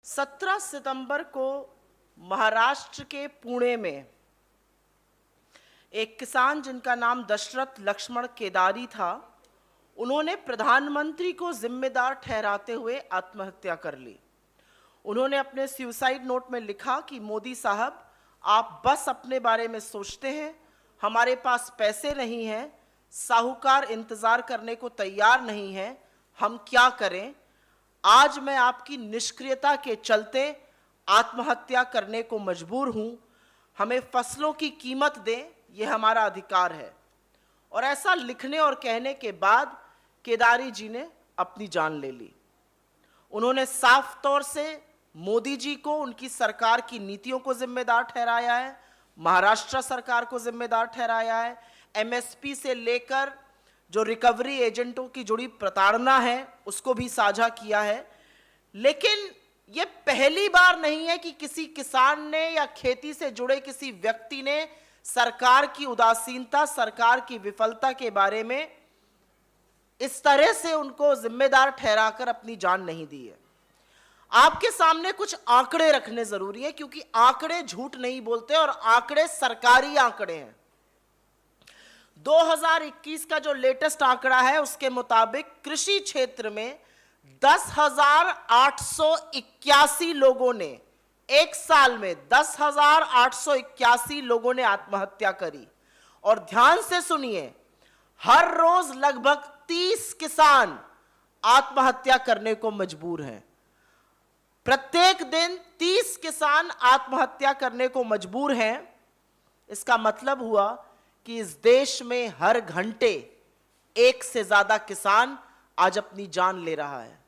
17 सितंबर को महाराष्ट्र के पुणे में एक किसान जिनका नाम दशरथ लक्ष्मण केदारी था, उन्होंने प्रधानमंत्री को जिम्मेदार ठहराते हुए आत्महत्या कर ली। उन्होंने अपने सुसाइड नोट में लिखा कि मोदी साहब, आप बस अपने बारे में सोचते हैं, हमारे पास पैसे नहीं हैं, साहूकार इंतजार करने को तैयार नहीं है, हम क्या करें। आज मैं आपकी निष्क्रियता के चलते आत्महत्या करने को मजबूर हूं। हमें फसलों की कीमत दें, यह हमारा अधिकार है। और ऐसा लिखने और कहने के बाद केदारी जी ने अपनी जान ले ली। उन्होंने साफ तौर से मोदी जी को, उनकी सरकार की नीतियों को जिम्मेदार ठहराया है, महाराष्ट्र सरकार को जिम्मेदार ठहराया है, एमएसपी से लेकर जो रिकवरी एजेंटों की जुड़ी प्रताड़ना है उसको भी साझा किया है। लेकिन यह पहली बार नहीं है कि किसी किसान ने या खेती से जुड़े किसी व्यक्ति ने सरकार की उदासीनता, सरकार की विफलता के बारे में इस तरह से उनको जिम्मेदार ठहराकर अपनी जान नहीं दी है। आपके सामने कुछ आंकड़े रखने जरूरी है, क्योंकि आंकड़े झूठ नहीं बोलते और आंकड़े सरकारी आंकड़े हैं। 2021 का जो लेटेस्ट आंकड़ा है उसके मुताबिक कृषि क्षेत्र में 10,881 लोगों ने, एक साल में 10,881 लोगों ने आत्महत्या करी। और ध्यान से सुनिए, हर रोज लगभग 30 किसान आत्महत्या करने को मजबूर हैं। प्रत्येक दिन 30 किसान आत्महत्या करने को मजबूर हैं। इसका मतलब हुआ कि इस देश में हर घंटे एक से ज्यादा किसान आज अपनी जान ले रहा है,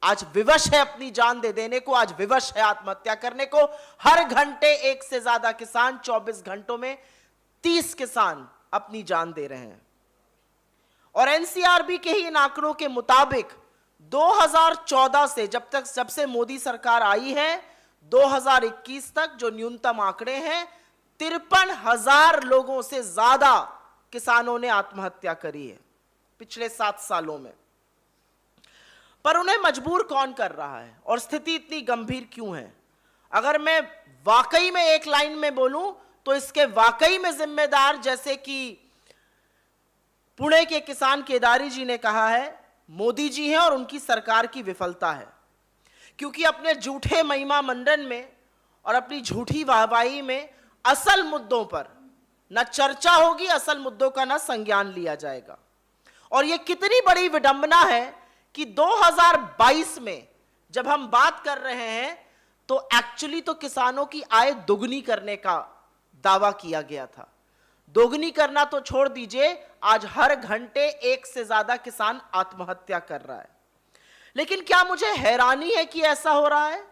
आज विवश है अपनी जान दे देने को, आज विवश है आत्महत्या करने को। हर घंटे एक से ज्यादा किसान, 24 घंटों में 30 किसान अपनी जान दे रहे हैं। और एनसीआरबी के ही इन आंकड़ों के मुताबिक 2014 से जब से मोदी सरकार आई है 2021 तक जो न्यूनतम आंकड़े हैं, 53,000 लोगों से ज्यादा किसानों ने आत्महत्या करी है पिछले 7 सालों में। पर उन्हें मजबूर कौन कर रहा है और स्थिति इतनी गंभीर क्यों है? अगर मैं वाकई में एक लाइन में बोलूं तो इसके वाकई में जिम्मेदार, जैसे कि पुणे के किसान केदारी जी ने कहा है, मोदी जी हैं और उनकी सरकार की विफलता है। क्योंकि अपने झूठे महिमा मंडन में और अपनी झूठी वाहवाही में असल मुद्दों पर न चर्चा होगी, असल मुद्दों का न संज्ञान लिया जाएगा। और यह कितनी बड़ी विडंबना है कि 2022 में जब हम बात कर रहे हैं तो एक्चुअली तो किसानों की आय दोगुनी करने का दावा किया गया था। दोगुनी करना तो छोड़ दीजिए, आज हर घंटे एक से ज्यादा किसान आत्महत्या कर रहा है। लेकिन क्या मुझे हैरानी है कि ऐसा हो रहा है?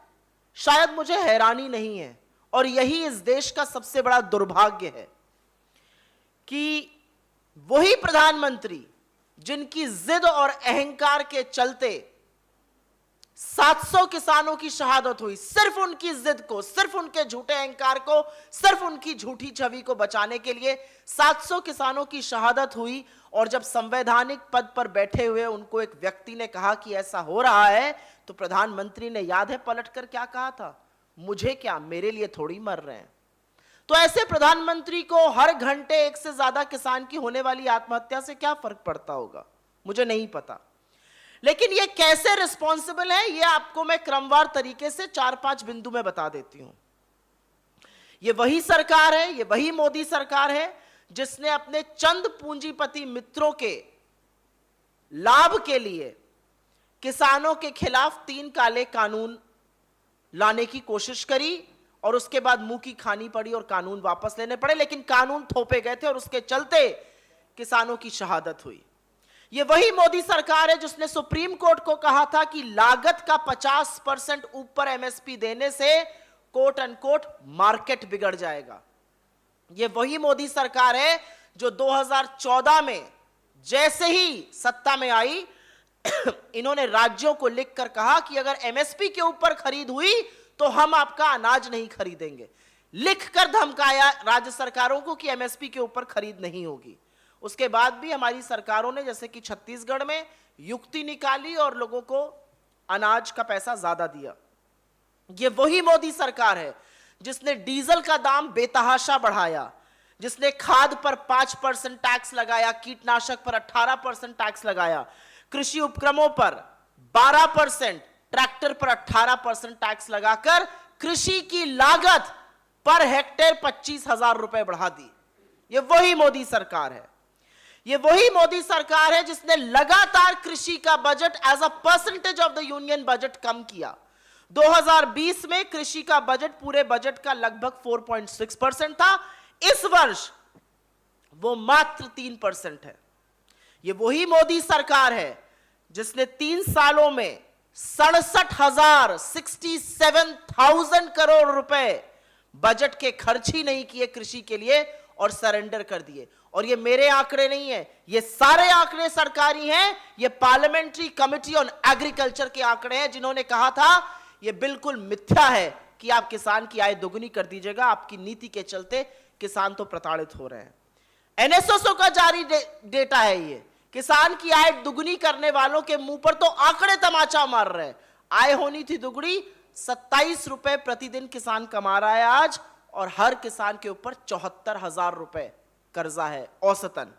शायद मुझे हैरानी नहीं है। और यही इस देश का सबसे बड़ा दुर्भाग्य है कि वही प्रधानमंत्री जिनकी जिद और अहंकार के चलते 700 किसानों की शहादत हुई, सिर्फ उनकी जिद को, सिर्फ उनके झूठे अहंकार को, सिर्फ उनकी झूठी छवि को बचाने के लिए 700 किसानों की शहादत हुई। और जब संवैधानिक पद पर बैठे हुए उनको एक व्यक्ति ने कहा कि ऐसा हो रहा है, तो प्रधानमंत्री ने, याद है, पलटकर क्या कहा था? मुझे क्या, मेरे लिए थोड़ी मर रहे हैं। तो ऐसे प्रधानमंत्री को हर घंटे एक से ज्यादा किसान की होने वाली आत्महत्या से क्या फर्क पड़ता होगा, मुझे नहीं पता। लेकिन ये कैसे रिस्पॉन्सिबल है, ये आपको मैं क्रमवार तरीके से 4-5 बिंदु में बता देती हूं। ये वही सरकार है, ये वही मोदी सरकार है जिसने अपने चंद पूंजीपति मित्रों के लाभ के लिए किसानों के खिलाफ 3 काले कानून लाने की कोशिश करी और उसके बाद मुंह की खानी पड़ी और कानून वापस लेने पड़े। लेकिन कानून थोपे गए थे और उसके चलते किसानों की शहादत हुई। ये वही मोदी सरकार है जिसने सुप्रीम कोर्ट को कहा था कि लागत का 50% ऊपर एमएसपी देने से कोट अनकोट मार्केट बिगड़ जाएगा। ये वही मोदी सरकार है जो 2014 में जैसे ही सत्ता में आई इन्होंने राज्यों को लिखकर कहा कि अगर एमएसपी के ऊपर खरीद हुई तो हम आपका अनाज नहीं खरीदेंगे। लिखकर धमकाया राज्य सरकारों को कि एमएसपी के ऊपर खरीद नहीं होगी। उसके बाद भी हमारी सरकारों ने, जैसे कि छत्तीसगढ़ में, युक्ति निकाली और लोगों को अनाज का पैसा ज्यादा दिया। ये वही मोदी सरकार है जिसने डीजल का दाम बेतहाशा बढ़ाया, जिसने खाद पर 5% टैक्स लगाया, कीटनाशक पर 18% टैक्स लगाया, कृषि उपक्रमों पर 12%, ट्रैक्टर पर 18% टैक्स लगाकर कृषि की लागत पर हेक्टेयर 25,000 रुपए बढ़ा दी। ये वही मोदी सरकार है। ये वही मोदी सरकार है जिसने लगातार कृषि का budget as a percentage of the union budget कम किया। 2020 में कृषि का बजट पूरे बजट का लगभग 4.6% था। इस वर्ष वो मात्र 3% है। ये वही मोदी सरकार है जिसने 3 सालों में 67,000 करोड़ रुपए बजट के खर्च ही नहीं किए कृषि के लिए और सरेंडर कर दिए। और ये मेरे आंकड़े नहीं है, ये सारे आंकड़े सरकारी हैं। ये पार्लियामेंट्री कमेटी ऑन एग्रीकल्चर के आंकड़े हैं, जिन्होंने कहा था ये बिल्कुल मिथ्या है कि आप किसान की आय दोगुनी कर दीजिएगा, आपकी नीति के चलते किसान तो प्रताड़ित हो रहे हैं। एनएसएसओ का जारी डेटा है ये। किसान की आय दुगुनी करने वालों के मुंह पर तो आंकड़े तमाचा मार रहे हैं। आय होनी थी दुगुनी, 27 रुपए प्रतिदिन किसान कमा रहा है आज, और हर किसान के ऊपर 74,000 रुपए कर्जा है औसतन।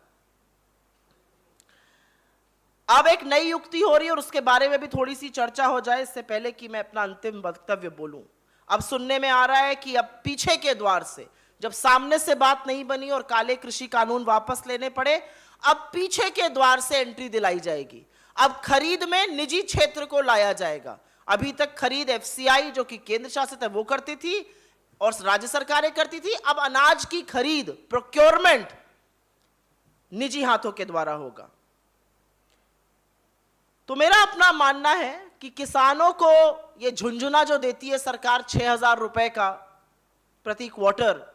अब एक नई युक्ति हो रही है और उसके बारे में भी थोड़ी सी चर्चा हो जाए इससे पहले कि मैं अपना अंतिम वक्तव्य बोलूं। अब सुनने में आ रहा है कि अब पीछे के द्वार से, जब सामने से बात नहीं बनी और काले कृषि कानून वापस लेने पड़े, अब पीछे के द्वार से एंट्री दिलाई जाएगी। अब खरीद में निजी क्षेत्र को लाया जाएगा। अभी तक खरीद एफसीआई जो कि केंद्र शासित है वो करती थी और राज्य सरकारें करती थी। अब अनाज की खरीद, प्रोक्योरमेंट निजी हाथों के द्वारा होगा। तो मेरा अपना मानना है कि किसानों को ये झुंझुना जो देती है सरकार 6,000 रुपए का प्रति क्वार्टर,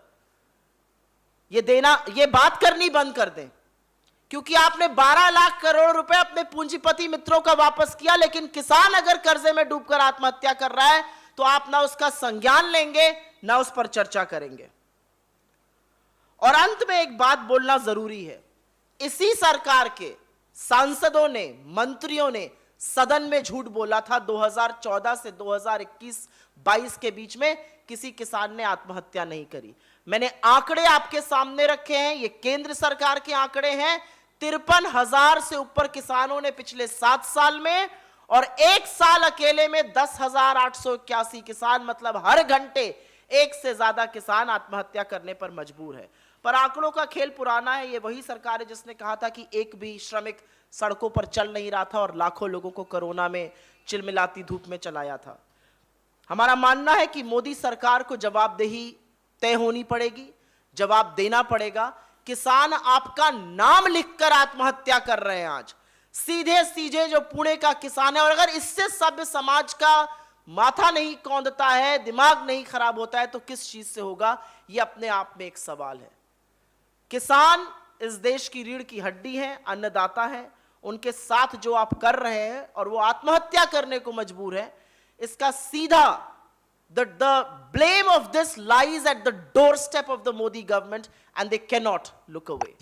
ये देना, ये बात करनी बंद कर दें। क्योंकि आपने 12 लाख करोड़ रुपए अपने पूंजीपति मित्रों का वापस किया, लेकिन किसान अगर कर्जे में डूबकर आत्महत्या कर रहा है तो आप ना उसका संज्ञान लेंगे ना उस पर चर्चा करेंगे। और अंत में एक बात बोलना जरूरी है। इसी सरकार के सांसदों ने, मंत्रियों ने सदन में झूठ बोला था 2014 से 2021-22 के बीच में किसी किसान ने आत्महत्या नहीं करी। मैंने आंकड़े आपके सामने रखे हैं, ये केंद्र सरकार के आंकड़े हैं। 53,000 से ऊपर किसानों ने पिछले 7 साल में, और एक साल अकेले में 10,881 किसान, मतलब हर घंटे एक से ज्यादा किसान आत्महत्या करने पर मजबूर है। पर आंकड़ों का खेल पुराना है। ये वही सरकार है जिसने कहा था कि एक भी श्रमिक सड़कों पर चल नहीं रहा था और लाखों लोगों को कोरोना में चिलमिलाती धूप में चलाया था। हमारा मानना है कि मोदी सरकार को जवाबदेही तय होनी पड़ेगी, जवाब देना पड़ेगा। किसान आपका नाम लिखकर आत्महत्या कर रहे हैं आज, सीधे सीधे जो पुणे का किसान है। और अगर इससे सभ्य समाज का माथा नहीं कौंधता है, दिमाग नहीं खराब होता है, तो किस चीज से होगा? ये अपने आप में एक सवाल है। किसान इस देश की रीढ़ की हड्डी है, अन्नदाता है। उनके साथ जो आप कर रहे हैं और वो आत्महत्या करने को मजबूर है, इसका सीधा the blame of this lies at the doorstep of the Modi government, and they cannot look away.